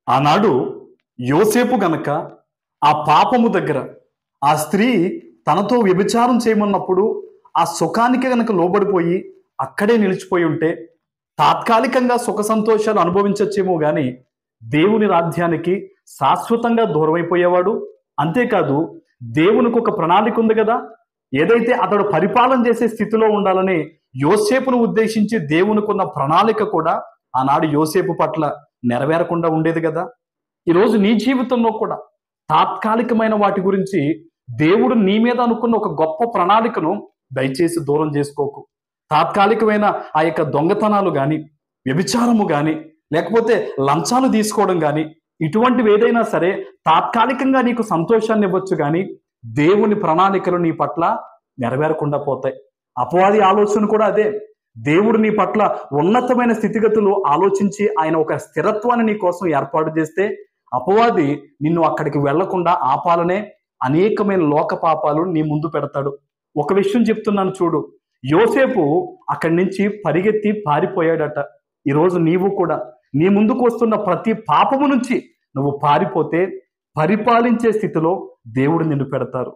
ఆనాడు యోసేపు గనక ఆ పాపము దగ్గర ఆ స్త్రీ తనతో వ్యభిచారం చేయమన్నప్పుడు ఆ సుఖానికి గనక లోబడిపోయి అక్కడే నిలిచిపోయి ఉంటే తాత్కాలికంగా సుఖ సంతోషాలు అనుభవించచ్చేమో గాని దేవుని రాజ్యానికి శాశ్వతంగా దూరమైపోయేవాడు. అంతేకాదు, దేవునికి ఒక ప్రణాళిక ఉంది కదా. ఏదైతే అతడు పరిపాలన చేసే స్థితిలో ఉండాలని యోసేపును ఉద్దేశించి దేవునికున్న ప్రణాళిక కూడా ఆనాడు యోసేపు పట్ల నెరవేరకుండా ఉండేది కదా. ఈరోజు నీ జీవితంలో కూడా తాత్కాలికమైన వాటి గురించి దేవుడు నీ మీద అనుకున్న ఒక గొప్ప ప్రణాళికను దయచేసి దూరం చేసుకోకు. తాత్కాలికమైన ఆ యొక్క దొంగతనాలు కానీ, వ్యభిచారము కానీ, లేకపోతే లంచాలు తీసుకోవడం కానీ, ఇటువంటివి ఏదైనా సరే తాత్కాలికంగా నీకు సంతోషాన్ని ఇవ్వచ్చు కానీ దేవుని ప్రణాళికలు నీ పట్ల నెరవేరకుండా పోతాయి. అపవాది ఆలోచన కూడా అదే. దేవుడు నీ పట్ల ఉన్నతమైన స్థితిగతులు ఆలోచించి ఆయన ఒక స్థిరత్వాన్ని నీ కోసం ఏర్పాటు చేస్తే అపవాది నిన్ను అక్కడికి వెళ్లకుండా ఆపాలనే అనేకమైన లోక పాపాలు నీ ముందు పెడతాడు. ఒక విషయం చెప్తున్నాను చూడు, యోసేపు అక్కడి నుంచి పరిగెత్తి పారిపోయాడట. ఈరోజు నీవు కూడా నీ ముందుకు వస్తున్న ప్రతి పాపము నుంచి నువ్వు పారిపోతే పరిపాలించే స్థితిలో దేవుడు నిన్ను పెడతారు.